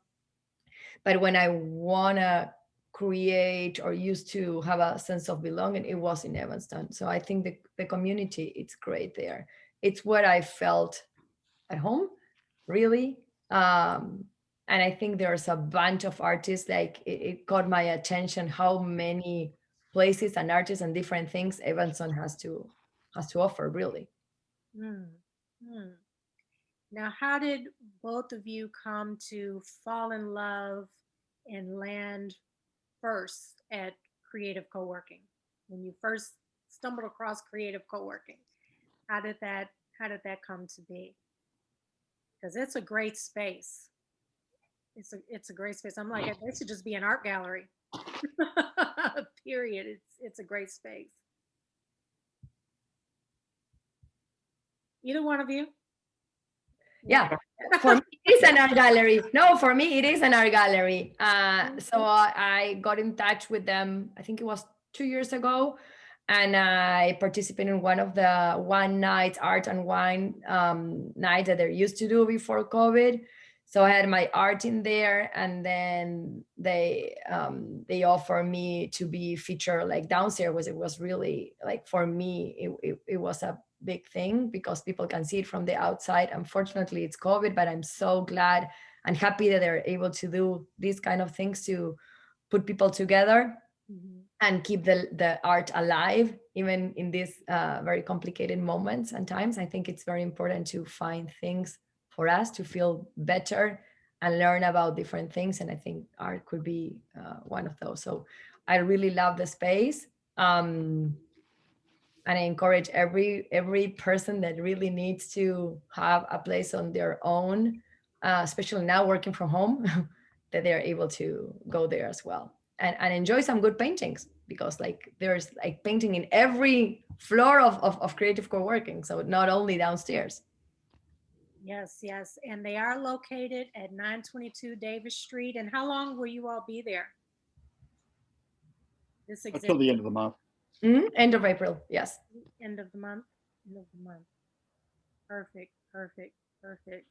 But when I wanna create or used to have a sense of belonging, it was in Evanston. So I think the community, it's great there. It's what I felt at home, really. And I think there's a bunch of artists, like it caught my attention how many places and artists and different things Evanston has to offer, really. Hmm. Hmm. Now, how did both of you come to fall in love and land first at Creative Coworking? When you first stumbled across Creative Coworking, how did that come to be? Because it's a great space. It's a great space. I'm like, it should just be an art gallery. Period. It's a great space. Either one of you? Yeah, for me, it's an art gallery. No, for me, it is an art gallery. So I got in touch with them, I think it was 2 years ago, and I participated in one of the one night art and wine night that they used to do before COVID. So I had my art in there, and then they offered me to be featured like downstairs. It was really like, for me, it was a big thing because people can see it from the outside. Unfortunately, it's COVID, but I'm so glad and happy that they're able to do these kind of things to put people together and keep the art alive, even in these very complicated moments and times. I think it's very important to find things for us to feel better and learn about different things. And I think art could be one of those. So I really love the space. And I encourage every person that really needs to have a place on their own, especially now working from home, that they're able to go there as well and enjoy some good paintings, because like there's like painting in every floor of Creative Coworking, so not only downstairs. Yes, yes. And they are located at 922 Davis Street. And how long will you all be there? This Until exhibit, the end of the month. End of April, yes. end of the month, end of the month. Perfect, perfect, perfect.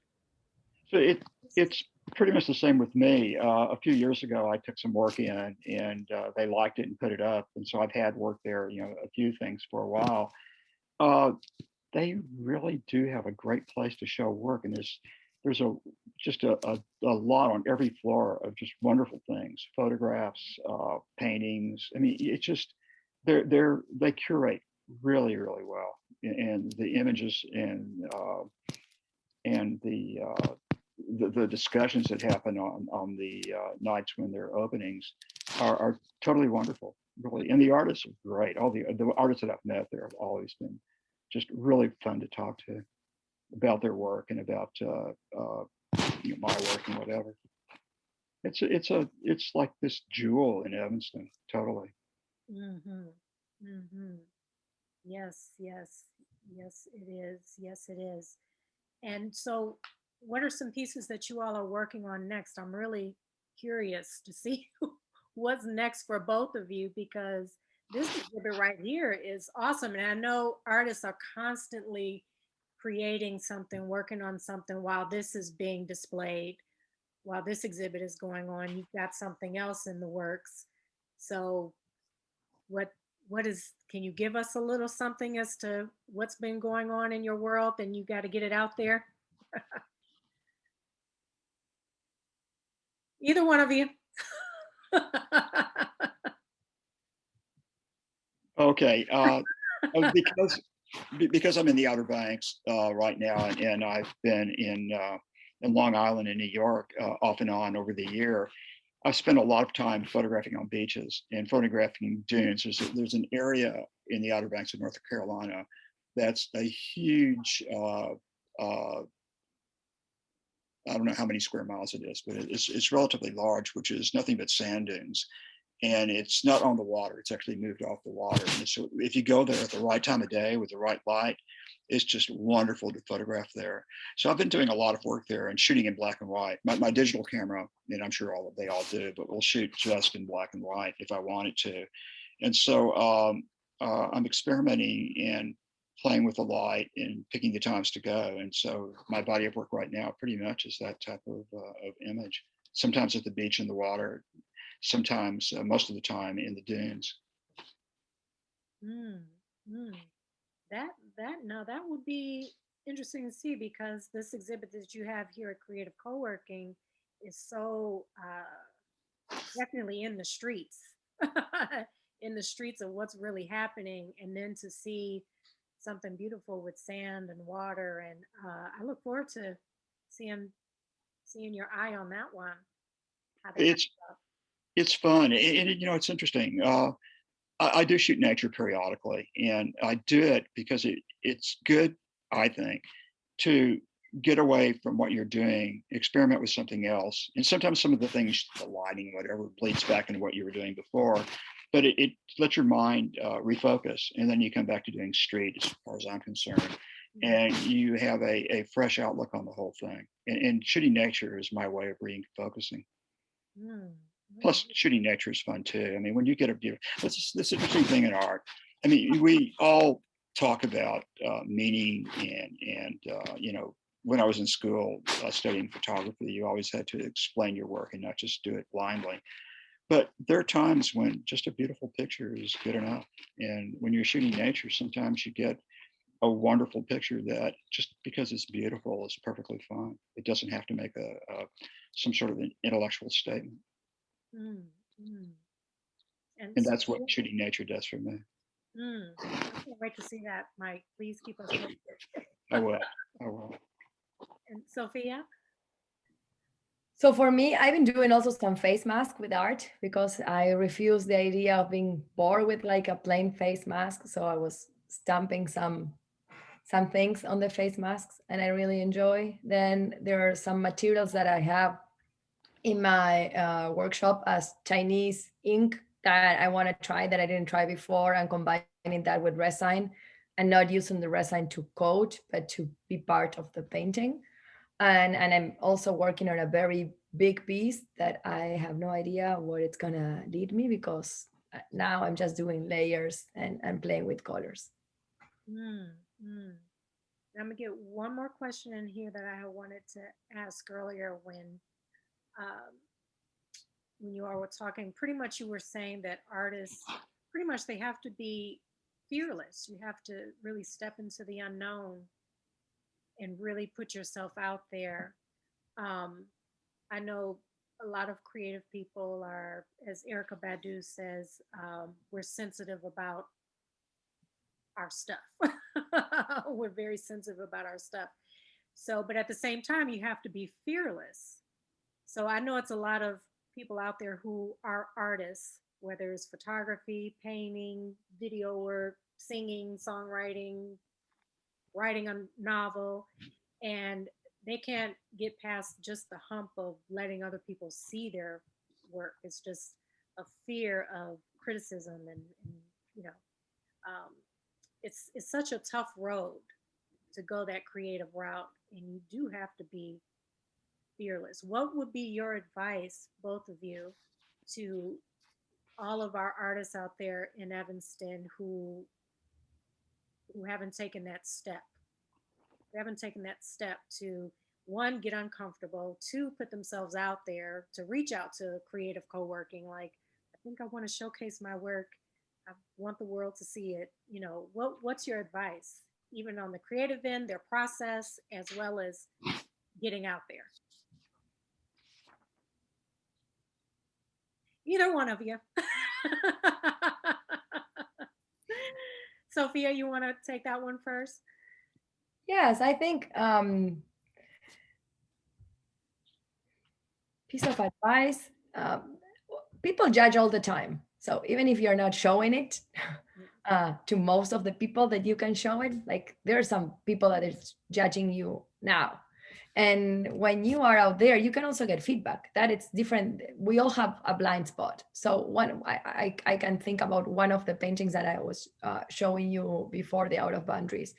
So it's pretty much the same with me. A few years ago, I took some work in, and they liked it and put it up. And so I've had work there, a few things for a while. They really do have a great place to show work, and there's just a lot on every floor of just wonderful things, photographs, paintings. I mean, it's just they curate really, really well, and the images and the discussions that happen on the nights when they're openings are totally wonderful, really. And the artists are great. All the artists that I've met there have always been just really fun to talk to about their work and about my work and whatever. It's like this jewel in Evanston, totally. Mm-hmm. Mm-hmm. Yes, yes, yes, it is. Yes, it is. And so, what are some pieces that you all are working on next? I'm really curious to see what's next for both of you, because this exhibit right here is awesome. And I know artists are constantly creating something, working on something while this is being displayed, while this exhibit is going on. You've got something else in the works. So, what can you give us a little something as to what's been going on in your world, and you got to get it out there? Either one of you. Okay, because I'm in the Outer Banks right now, and I've been in Long Island and New York off and on over the year. I've spent a lot of time photographing on beaches and photographing dunes. There's an area in the Outer Banks of North Carolina that's a huge, I don't know how many square miles it is, but it's relatively large, which is nothing but sand dunes. And it's not on the water, it's actually moved off the water. And so if you go there at the right time of day with the right light, it's just wonderful to photograph there. So I've been doing a lot of work there and shooting in black and white. My digital camera, and I'm sure they all do, but we'll shoot just in black and white if I wanted to. And so I'm experimenting and playing with the light and picking the times to go. And so my body of work right now pretty much is that type of image. Sometimes at the beach in the water, sometimes most of the time in the dunes. Mm, mm. That would be interesting to see, because this exhibit that you have here at Creative Coworking is so definitely in the streets, in the streets of what's really happening, and then to see something beautiful with sand and water, and I look forward to seeing your eye on that one. How that It's comes up. it's fun, and it's interesting. I do shoot nature periodically, and I do it because it's good, I think, to get away from what you're doing, experiment with something else. And sometimes some of the things, the lighting, whatever, bleeds back into what you were doing before, but it lets your mind refocus. And then you come back to doing street, as far as I'm concerned, and you have a fresh outlook on the whole thing. And shooting nature is my way of refocusing. Mm, Plus, shooting nature is fun too. I mean, when you get a beautiful, this interesting thing in art. I mean, we all talk about meaning, and when I was in school studying photography, you always had to explain your work and not just do it blindly. But there are times when just a beautiful picture is good enough. And when you're shooting nature, sometimes you get a wonderful picture that just because it's beautiful is perfectly fine. It doesn't have to make some sort of an intellectual statement. Mm, mm. And that's what Sophia? shooting nature does for me. I can't wait to see that, Mike. Please keep us posted. I will. I will. And Sophia? So for me, I've been doing also some face mask with art because I refuse the idea of being bored with like a plain face mask. So I was stamping some things on the face masks and I really enjoy. Then there are some materials that I have in my workshop as Chinese ink that I want to try that I didn't try before, and combining that with resin and not using the resin to coat, but to be part of the painting. And I'm also working on a very big piece that I have no idea where it's gonna lead me because now I'm just doing layers and playing with colors. Mm, mm. I'm gonna get one more question in here that I wanted to ask earlier um, when you all were talking. Pretty much, you were saying that artists, pretty much, they have to be fearless. You have to really step into the unknown and really put yourself out there. Um, I know a lot of creative people are, as Erica Badu says, we're sensitive about our stuff. We're very sensitive about our stuff. So, but at the same time, you have to be fearless. So I know it's a lot of people out there who are artists, whether it's photography, painting, video work, singing, songwriting, writing a novel, and they can't get past just the hump of letting other people see their work. It's just a fear of criticism, and you know, um, it's such a tough road to go that creative route, and you do have to be fearless. What would be your advice, both of you, to all of our artists out there in Evanston who haven't taken that step? They haven't taken that step to, one, get uncomfortable, two, put themselves out there, to reach out to creative co-working. Like, I think I want to showcase my work. I want the world to see it. What's your advice, even on the creative end, their process, as well as getting out there? Either one of you. Sophia, you want to take that one first? Yes, I think piece of advice. People judge all the time. So even if you're not showing it to most of the people that you can show it, like there are some people that is judging you now. And when you are out there, you can also get feedback that it's different. We all have a blind spot. So I can think about one of the paintings that I was showing you before, the Out of Boundaries.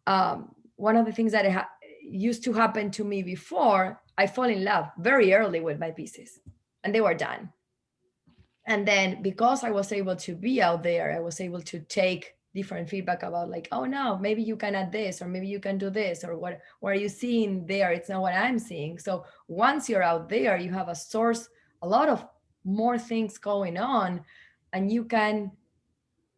One of the things that used to happen to me before, I fall in love very early with my pieces and they were done. And then because I was able to be out there, I was able to take different feedback about like, oh no, maybe you can add this, or maybe you can do this, or what are you seeing there? It's not what I'm seeing. So once you're out there, you have a source, a lot of more things going on, and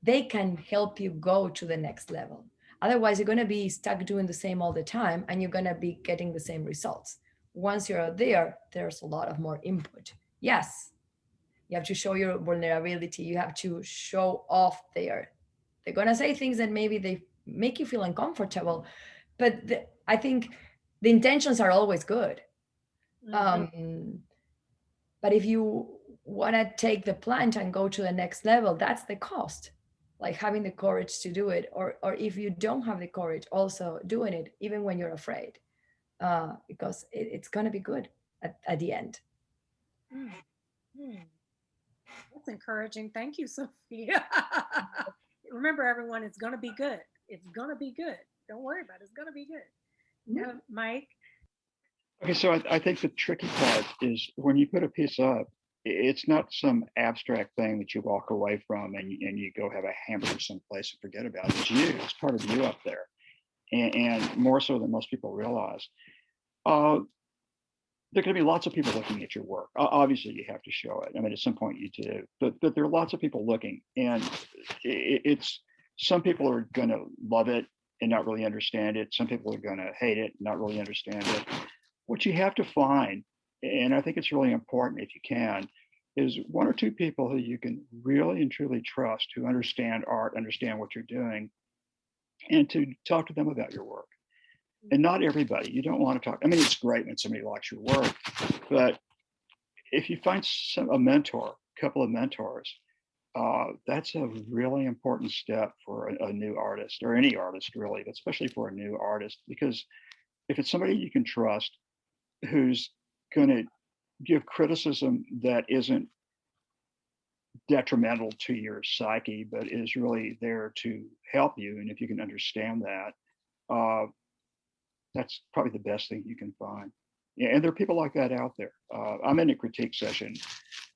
they can help you go to the next level. Otherwise, you're going to be stuck doing the same all the time and you're going to be getting the same results. Once you're out there, there's a lot of more input. Yes, you have to show your vulnerability. You have to show off there. They're going to say things that maybe they make you feel uncomfortable, but I think the intentions are always good. But if you want to take the plunge and go to the next level, that's the cost, like having the courage to do it, or if you don't have the courage, also doing it even when you're afraid, because it's going to be good at the end. That's encouraging. Thank you, Sophia. Remember, everyone, it's going to be good. It's going to be good. Don't worry about it. It's going to be good. Mike? Okay, so I think the tricky part is when you put a piece up, it's not some abstract thing that you walk away from and you go have a hamburger someplace and forget about it. It's you. It's part of you up there, and more so than most people realize. There are going to be lots of people looking at your work. Obviously, you have to show it. I mean, at some point you do, but there are lots of people looking, and it's some people are going to love it and not really understand it. Some people are going to hate it, not really understand it. What you have to find, and I think it's really important if you can, is one or two people who you can really and truly trust, who understand art, understand what you're doing, and to talk to them about your work. And not everybody, you don't want to talk. I mean, it's great when somebody likes your work, but if you find a mentor, a couple of mentors, that's a really important step for a new artist, or any artist really, but especially for a new artist, because if it's somebody you can trust who's going to give criticism that isn't detrimental to your psyche, but is really there to help you, and if you can understand that, that's probably the best thing you can find. Yeah, and there are people like that out there. I'm in a critique session,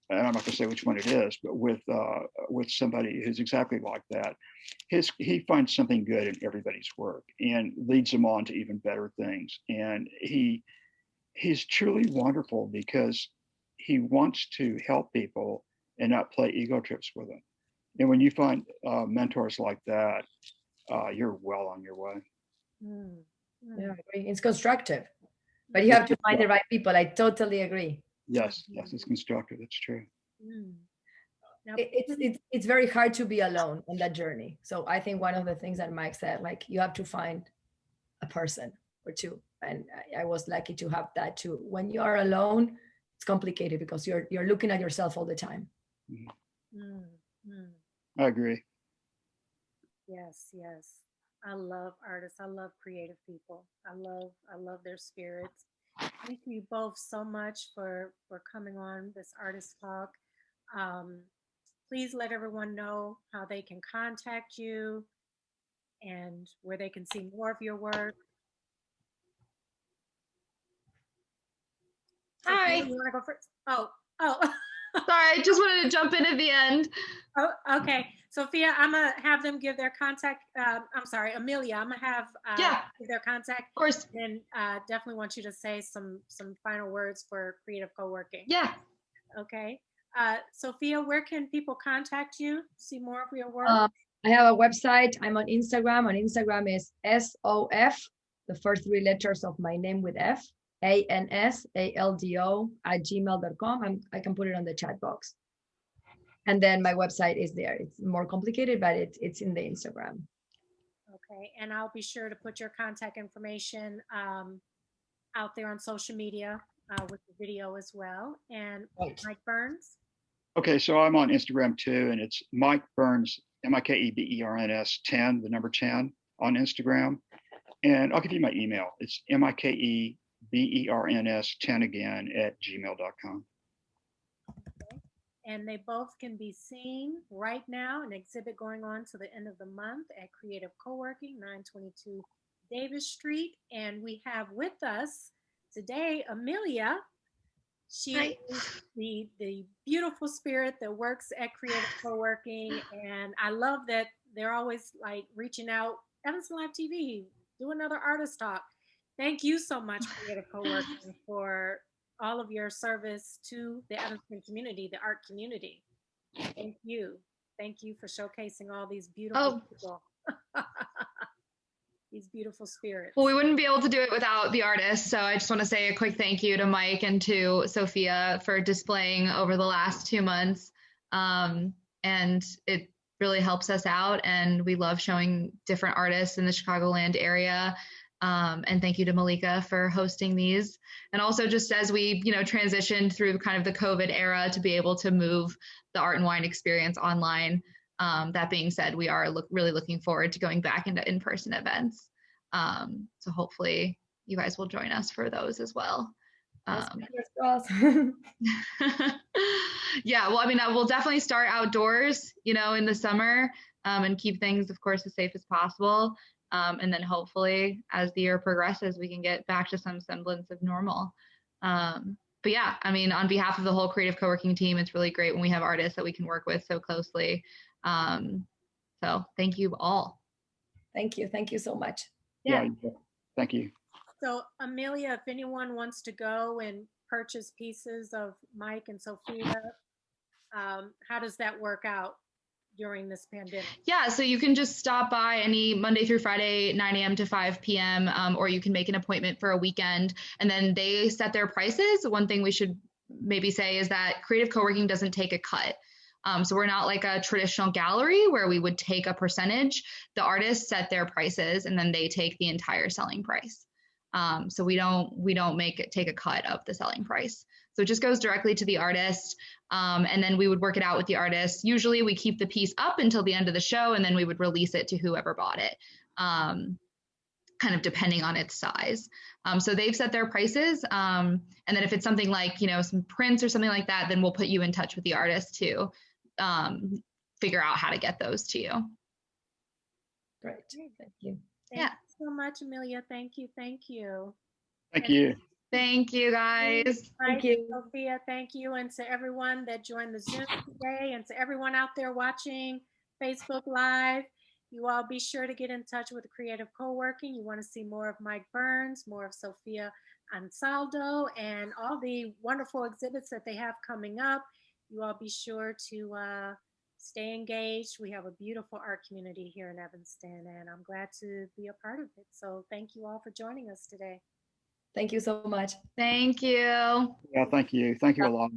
and I'm not going to say which one it is, but with somebody who's exactly like that. He finds something good in everybody's work and leads them on to even better things. And he's truly wonderful because he wants to help people and not play ego trips with them. And when you find mentors like that, you're well on your way. Mm, Yeah, mm. I agree. It's constructive, but you have to find the right people. I totally agree. Yes, it's constructive. It's true. Mm. Now, It's very hard to be alone on that journey. So I think one of the things that Mike said, like, you have to find a person or two, and I was lucky to have that too. When you are alone, it's complicated because you're looking at yourself all the time. mm, mm. I agree. Yes, yes. I love artists. I love creative people. I love their spirits. Thank you both so much for coming on this artist talk. Um, please let everyone know how they can contact you and where they can see more of your work. Hi. Sophia, you want to go first? Oh. Sorry, I just wanted to jump in at the end. Oh, okay. Sophia, I'm gonna have them give their contact. I'm sorry, Amelia. I'm gonna have give their contact. Of course. And definitely want you to say some final words for Creative Coworking. Yeah. Okay. Sophia, where can people contact you? See more of your work? I have a website. I'm on Instagram. On Instagram is SOF, the first three letters of my name with F, ANSALDO @gmail.com. I can put it on the chat box. And then my website is there. It's more complicated, but it's in the Instagram. Okay, and I'll be sure to put your contact information out there on social media with the video as well. And Right. Mike Berns. Okay, so I'm on Instagram too, and it's Mike Berns, MikeBerns 10, the number 10 on Instagram. And I'll give you my email. It's MikeBerns10 again @gmail.com. And they both can be seen right now, an exhibit going on to the end of the month at Creative Coworking, 922 Davis Street. And we have with us today Amelia. She Hi. is the beautiful spirit that works at Creative Coworking. And I love that they're always like reaching out. Evanston Live TV, do another artist talk. Thank you so much, Creative Coworking, for all of your service to the Evanston community, the art community. Thank you. Thank you for showcasing all these beautiful people. These beautiful spirits. Well, we wouldn't be able to do it without the artists. So I just want to say a quick thank you to Mike and to Sophia for displaying over the last 2 months. And it really helps us out. And we love showing different artists in the Chicagoland area. And thank you to Malika for hosting these. And also just as we, transitioned through kind of the COVID era to be able to move the Art and Wine experience online. That being said, we are really looking forward to going back into in-person events. So hopefully you guys will join us for those as well. Yeah, well, I mean, we'll definitely start outdoors, in the summer and keep things, of course, as safe as possible. And then hopefully as the year progresses, we can get back to some semblance of normal. But yeah, I mean, on behalf of the whole Creative Coworking team, it's really great when we have artists that we can work with so closely. So thank you all. Thank you. Thank you so much. Yeah, thank you. So Amelia, if anyone wants to go and purchase pieces of Mike and Sophia, how does that work out? during this pandemic? Yeah, so you can just stop by any Monday through Friday, 9 a.m. to 5 p.m., or you can make an appointment for a weekend, and then they set their prices. One thing we should maybe say is that Creative Coworking doesn't take a cut. So we're not like a traditional gallery where we would take a percentage. The artists set their prices, and then they take the entire selling price. So we don't take a cut of the selling price. So it just goes directly to the artist. And then we would work it out with the artist. Usually we keep the piece up until the end of the show, and then we would release it to whoever bought it, kind of depending on its size. So they've set their prices. And then if it's something like, some prints or something like that, then we'll put you in touch with the artist to figure out how to get those to you. Great. Thank you. Thank you so much, Amelia. Thank you. Thank you. Thank you. Thank you, guys. Thank you. Sophia, thank you. And to everyone that joined the Zoom today, and to everyone out there watching Facebook Live, you all be sure to get in touch with Creative Coworking. You want to see more of Mike Berns, more of Sophia Ansaldo, and all the wonderful exhibits that they have coming up. You all be sure to stay engaged. We have a beautiful art community here in Evanston, and I'm glad to be a part of it. So thank you all for joining us today. Thank you so much. Thank you. Yeah, thank you. Thank you a lot.